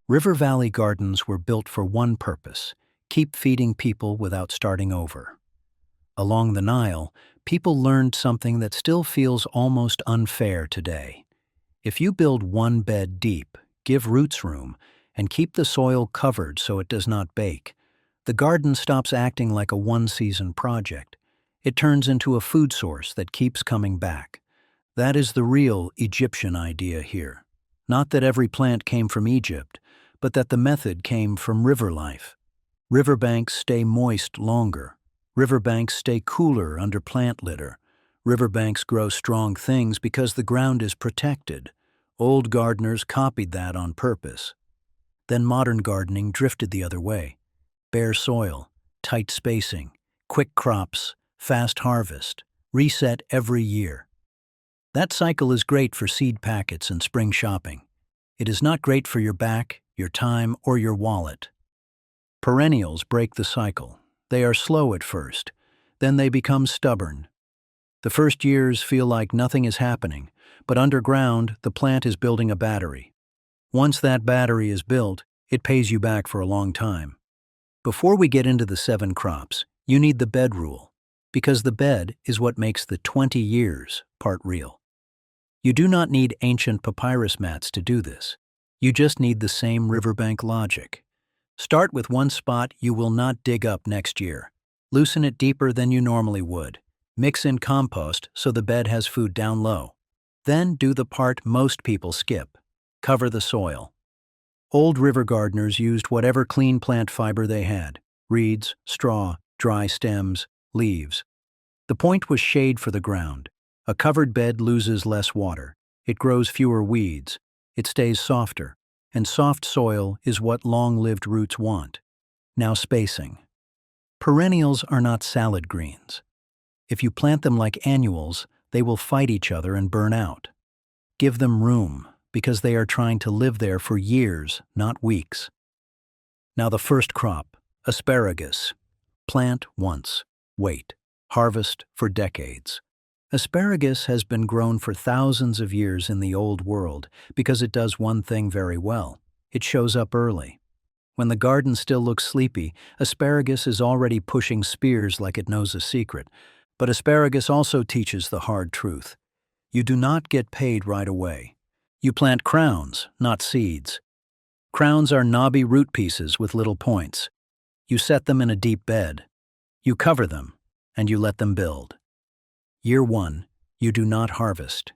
River Valley gardens were built for one purpose: keep feeding people without starting over. Along the Nile, people learned something that still feels almost unfair today. If you build one bed deep, give roots room, and keep the soil covered so it does not bake, the garden stops acting like a one-season project. It turns into a food source that keeps coming back. That is the real Egyptian idea here. Not that every plant came from Egypt, but that the method came from river life. Riverbanks stay moist longer. Riverbanks stay cooler under plant litter. Riverbanks grow strong things because the ground is protected. Old gardeners copied that on purpose. Then modern gardening drifted the other way. Bare soil, tight spacing, quick crops, fast harvest, reset every year. That cycle is great for seed packets and spring shopping. It is not great for your back, your time, or your wallet. Perennials break the cycle. They are slow at first, then they become stubborn. The first years feel like nothing is happening, but underground, the plant is building a battery. Once that battery is built, it pays you back for a long time. Before we get into the 7 crops, you need the bed rule, because the bed is what makes the 20 years part real. You do not need ancient papyrus mats to do this. You just need the same riverbank logic. Start with one spot you will not dig up next year. Loosen it deeper than you normally would. Mix in compost so the bed has food down low. Then do the part most people skip. Cover the soil. Old river gardeners used whatever clean plant fiber they had: reeds, straw, dry stems, leaves. The point was shade for the ground. A covered bed loses less water. It grows fewer weeds. It stays softer. And soft soil is what long-lived roots want. Now spacing. Perennials are not salad greens. If you plant them like annuals, they will fight each other and burn out. Give them room, because they are trying to live there for years, not weeks. Now the first crop, asparagus. Plant once, wait, harvest for decades. Asparagus has been grown for thousands of years in the Old World because it does one thing very well: it shows up early. When the garden still looks sleepy, asparagus is already pushing spears like it knows a secret. But asparagus also teaches the hard truth. You do not get paid right away. You plant crowns, not seeds. Crowns are knobby root pieces with little points. You set them in a deep bed. You cover them, and you let them build. Year 1, you do not harvest.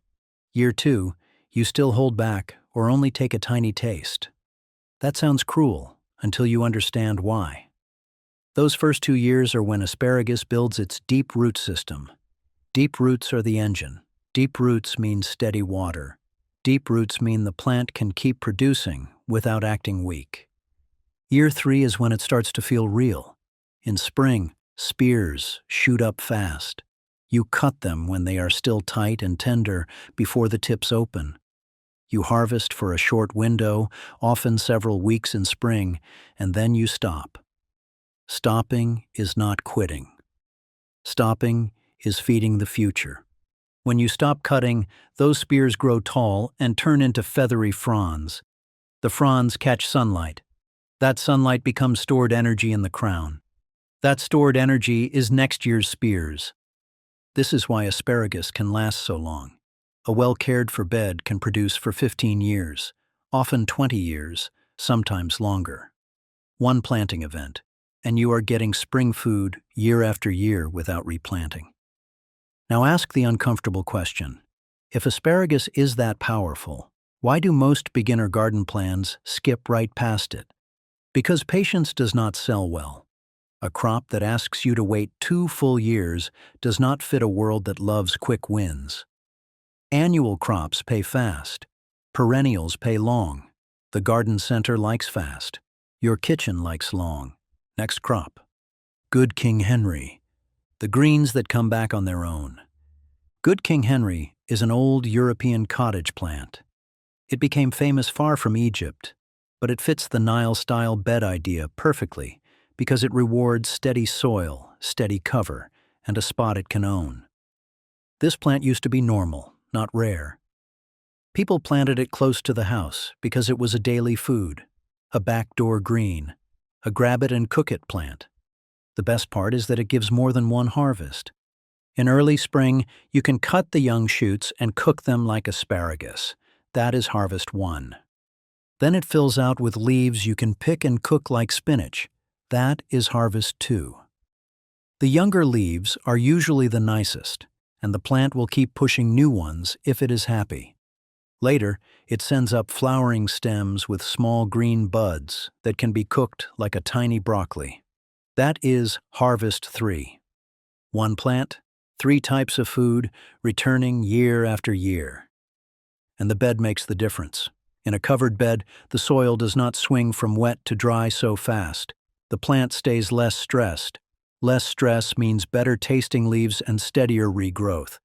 Year 2, you still hold back or only take a tiny taste. That sounds cruel until you understand why. Those first 2 years are when asparagus builds its deep root system. Deep roots are the engine. Deep roots mean steady water. Deep roots mean the plant can keep producing without acting weak. Year 3 is when it starts to feel real. In spring, spears shoot up fast. You cut them when they are still tight and tender before the tips open. You harvest for a short window, often several weeks in spring, and then you stop. Stopping is not quitting. Stopping is feeding the future. When you stop cutting, those spears grow tall and turn into feathery fronds. The fronds catch sunlight. That sunlight becomes stored energy in the crown. That stored energy is next year's spears. This is why asparagus can last so long. A well-cared-for bed can produce for 15 years, often 20 years, sometimes longer. One planting event, and you are getting spring food year after year without replanting. Now ask the uncomfortable question. If asparagus is that powerful, why do most beginner garden plans skip right past it? Because patience does not sell well. A crop that asks you to wait 2 full years does not fit a world that loves quick wins. Annual crops pay fast. Perennials pay long. The garden center likes fast. Your kitchen likes long. Next crop. Good King Henry. The greens that come back on their own. Good King Henry is an old European cottage plant. It became famous far from Egypt, but it fits the Nile-style bed idea perfectly because it rewards steady soil, steady cover, and a spot it can own. This plant used to be normal, not rare. People planted it close to the house because it was a daily food. a backdoor green, a grab-it-and-cook-it plant. The best part is that it gives more than one harvest. In early spring, you can cut the young shoots and cook them like asparagus. That is harvest 1. Then it fills out with leaves you can pick and cook like spinach. That is harvest 2. The younger leaves are usually the nicest, and the plant will keep pushing new ones if it is happy. Later, it sends up flowering stems with small green buds that can be cooked like a tiny broccoli. That is harvest 3. One plant, 3 types of food, returning year after year. And the bed makes the difference. In a covered bed, the soil does not swing from wet to dry so fast. The plant stays less stressed. Less stress means better tasting leaves and steadier regrowth.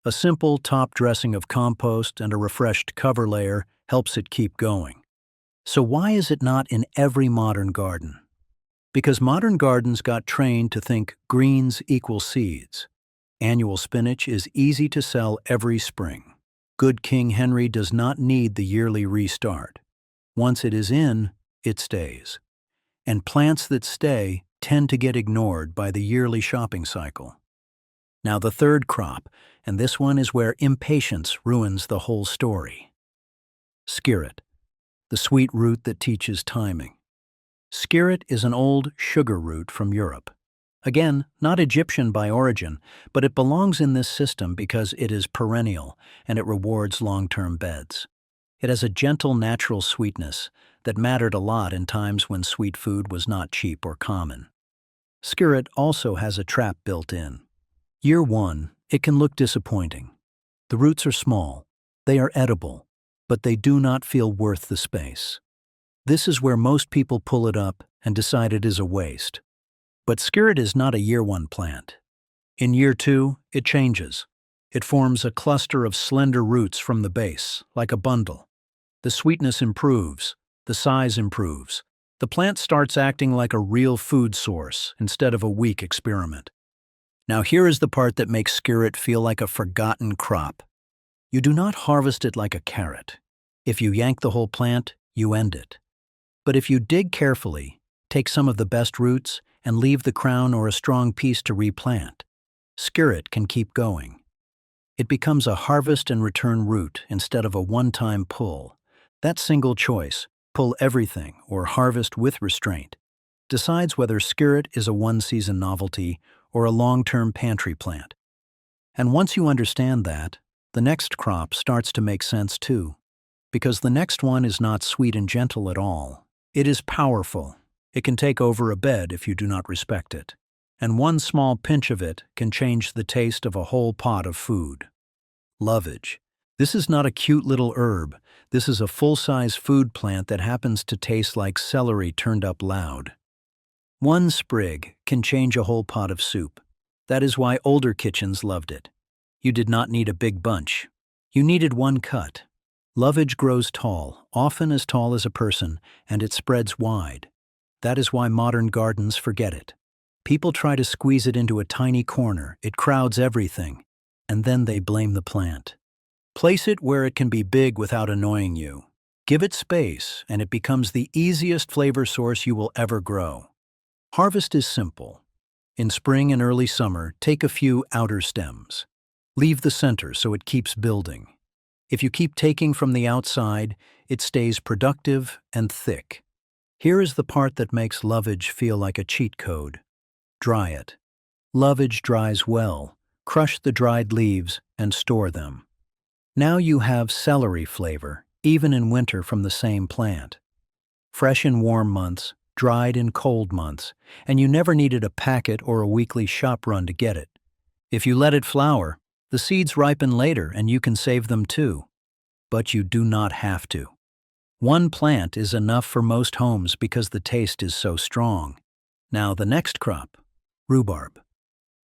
A simple top dressing of compost and a refreshed cover layer helps it keep going. So why is it not in every modern garden? Because modern gardens got trained to think greens equal seeds. Annual spinach is easy to sell every spring. Good King Henry does not need the yearly restart. Once it is in, it stays. And plants that stay tend to get ignored by the yearly shopping cycle. Now the third crop, and this one is where impatience ruins the whole story. Skirret, the sweet root that teaches timing. Skirret is an old sugar root from Europe. Again, not Egyptian by origin, but it belongs in this system because it is perennial and it rewards long-term beds. It has a gentle natural sweetness that mattered a lot in times when sweet food was not cheap or common. Skirret also has a trap built in. Year 1, it can look disappointing. The roots are small, they are edible, but they do not feel worth the space. This is where most people pull it up and decide it is a waste. But skirret is not a year 1 plant. In year 2, it changes. It forms a cluster of slender roots from the base, like a bundle. The sweetness improves, the size improves. The plant starts acting like a real food source instead of a weak experiment. Now here is the part that makes skirret feel like a forgotten crop. You do not harvest it like a carrot. If you yank the whole plant, you end it. But if you dig carefully, take some of the best roots, and leave the crown or a strong piece to replant, skirret can keep going. It becomes a harvest and return root instead of a one-time pull. That single choice, pull everything or harvest with restraint, decides whether skirret is a one-season novelty or a long-term pantry plant. And once you understand that, the next crop starts to make sense too, because the next one is not sweet and gentle at all. It is powerful. It can take over a bed if you do not respect it. And one small pinch of it can change the taste of a whole pot of food. Lovage. This is not a cute little herb. This is a full-size food plant that happens to taste like celery turned up loud. One sprig can change a whole pot of soup. That is why older kitchens loved it. You did not need a big bunch. You needed one cut. Lovage grows tall, often as tall as a person, and it spreads wide. That is why modern gardens forget it. People try to squeeze it into a tiny corner, it crowds everything, and then they blame the plant. Place it where it can be big without annoying you. Give it space, and it becomes the easiest flavor source you will ever grow. Harvest is simple. In spring and early summer, take a few outer stems. Leave the center so it keeps building. If you keep taking from the outside, it stays productive and thick. Here is the part that makes lovage feel like a cheat code. Dry it. Lovage dries well. Crush the dried leaves and store them. Now you have celery flavor, even in winter from the same plant. Fresh in warm months, dried in cold months, and you never needed a packet or a weekly shop run to get it. If you let it flower, the seeds ripen later and you can save them too. But you do not have to. One plant is enough for most homes because the taste is so strong. Now the next crop, rhubarb.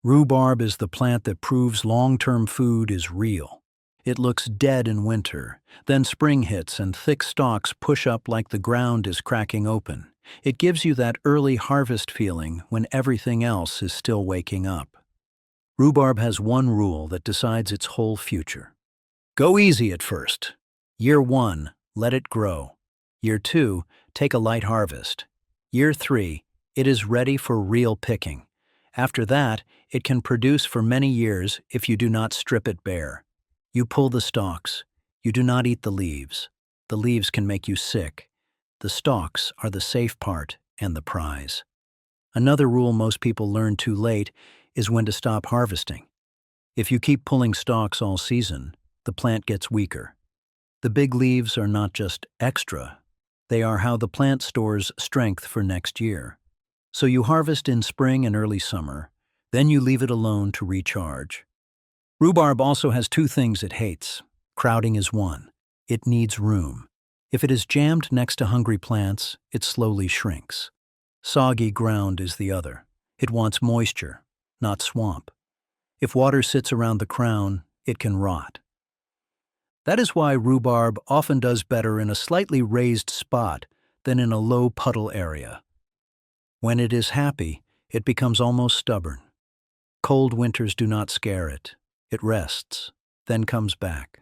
Rhubarb is the plant that proves long-term food is real. It looks dead in winter, then spring hits and thick stalks push up like the ground is cracking open. It gives you that early harvest feeling when everything else is still waking up. Rhubarb has one rule that decides its whole future. Go easy at first. Year 1, let it grow. Year 2, take a light harvest. Year 3, it is ready for real picking. After that, it can produce for many years if you do not strip it bare. You pull the stalks. You do not eat the leaves. The leaves can make you sick. The stalks are the safe part and the prize. Another rule most people learn too late is when to stop harvesting. If you keep pulling stalks all season, the plant gets weaker. The big leaves are not just extra, they are how the plant stores strength for next year. So you harvest in spring and early summer, then you leave it alone to recharge. Rhubarb also has two things it hates. Crowding is one. It needs room. If it is jammed next to hungry plants, it slowly shrinks. Soggy ground is the other. It wants moisture, not swamp. If water sits around the crown, it can rot. That is why rhubarb often does better in a slightly raised spot than in a low puddle area. When it is happy, it becomes almost stubborn. Cold winters do not scare it. It rests, then comes back.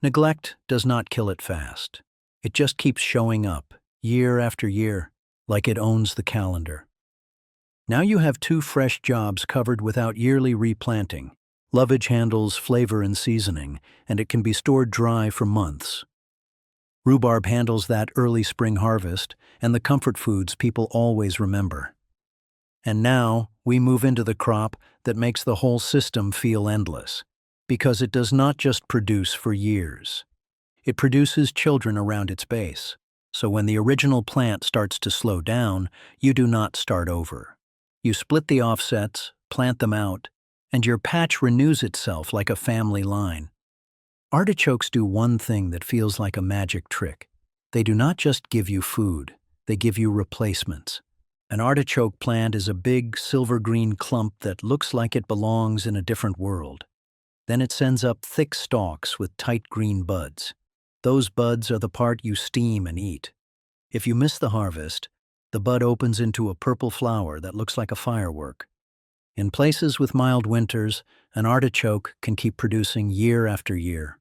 Neglect does not kill it fast. It just keeps showing up, year after year, like it owns the calendar. Now you have 2 fresh jobs covered without yearly replanting. Lovage handles flavor and seasoning, and it can be stored dry for months. Rhubarb handles that early spring harvest and the comfort foods people always remember. And now we move into the crop that makes the whole system feel endless, because it does not just produce for years. It produces children around its base, so when the original plant starts to slow down, you do not start over. You split the offsets, plant them out, and your patch renews itself like a family line. Artichokes do one thing that feels like a magic trick. They do not just give you food, they give you replacements. An artichoke plant is a big, silver-green clump that looks like it belongs in a different world. Then it sends up thick stalks with tight green buds. Those buds are the part you steam and eat. If you miss the harvest, the bud opens into a purple flower that looks like a firework. In places with mild winters, an artichoke can keep producing year after year.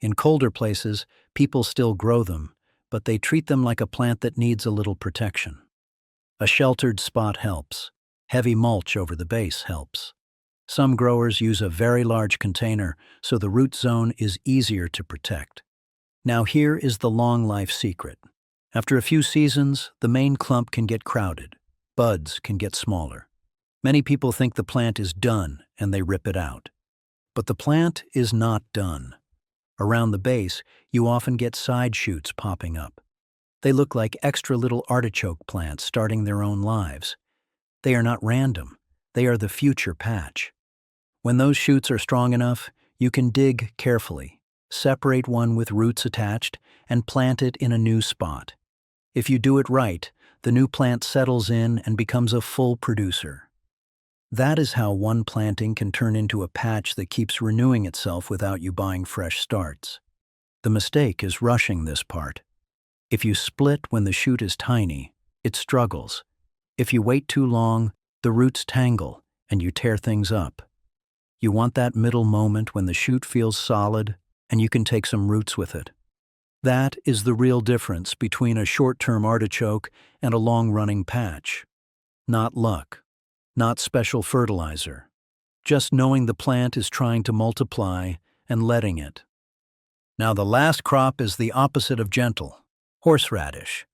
In colder places, people still grow them, but they treat them like a plant that needs a little protection. A sheltered spot helps. Heavy mulch over the base helps. Some growers use a very large container, so the root zone is easier to protect. Now here is the long life secret. After a few seasons, the main clump can get crowded. Buds can get smaller. Many people think the plant is done and they rip it out. But the plant is not done. Around the base, you often get side shoots popping up. They look like extra little artichoke plants starting their own lives. They are not random. They are the future patch. When those shoots are strong enough, you can dig carefully, separate one with roots attached, and plant it in a new spot. If you do it right, the new plant settles in and becomes a full producer. That is how one planting can turn into a patch that keeps renewing itself without you buying fresh starts. The mistake is rushing this part. If you split when the shoot is tiny, it struggles. If you wait too long, the roots tangle and you tear things up. You want that middle moment when the shoot feels solid and you can take some roots with it. That is the real difference between a short-term artichoke and a long-running patch. Not luck. Not special fertilizer, just knowing the plant is trying to multiply and letting it. Now the last crop is the opposite of gentle, horseradish.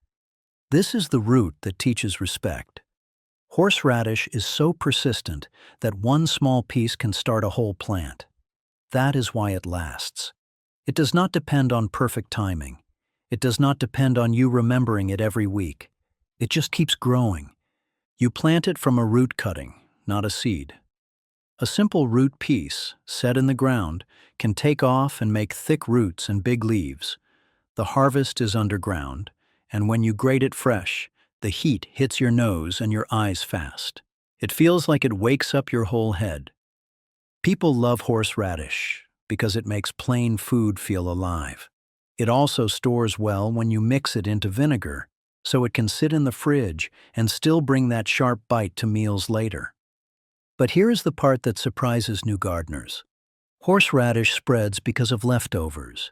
This is the root that teaches respect. Horseradish is so persistent that one small piece can start a whole plant. That is why it lasts. It does not depend on perfect timing. It does not depend on you remembering it every week. It just keeps growing. You plant it from a root cutting, not a seed. A simple root piece, set in the ground, can take off and make thick roots and big leaves. The harvest is underground, and when you grate it fresh, the heat hits your nose and your eyes fast. It feels like it wakes up your whole head. People love horseradish because it makes plain food feel alive. It also stores well when you mix it into vinegar, so it can sit in the fridge and still bring that sharp bite to meals later. But here is the part that surprises new gardeners. Horseradish spreads because of leftovers.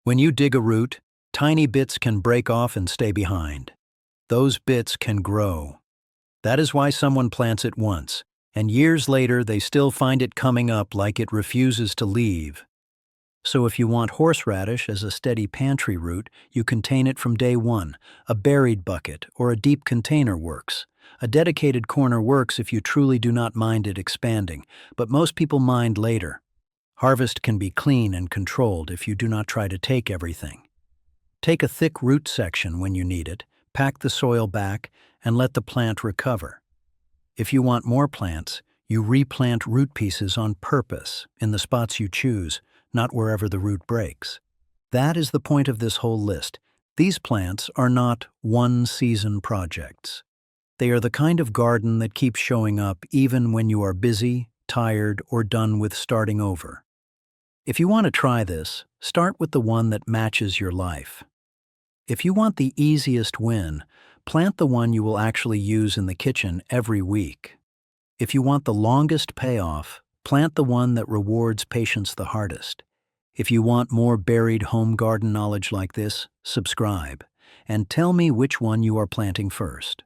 When you dig a root, Tiny bits can break off and stay behind. Those bits can grow. That is why someone plants it once, and years later they still find it coming up like it refuses to leave. So if you want horseradish as a steady pantry root, you contain it from day one. A buried bucket or a deep container works. A dedicated corner works if you truly do not mind it expanding, but most people mind later. Harvest can be clean and controlled if you do not try to take everything. Take a thick root section when you need it, pack the soil back, and let the plant recover. If you want more plants, you replant root pieces on purpose in the spots you choose, not wherever the root breaks. That is the point of this whole list. These plants are not one-season projects. They are the kind of garden that keeps showing up even when you are busy, tired, or done with starting over. If you want to try this, start with the one that matches your life. If you want the easiest win, plant the one you will actually use in the kitchen every week. If you want the longest payoff, plant the one that rewards patience the hardest. If you want more buried home garden knowledge like this, subscribe, and tell me which one you are planting first.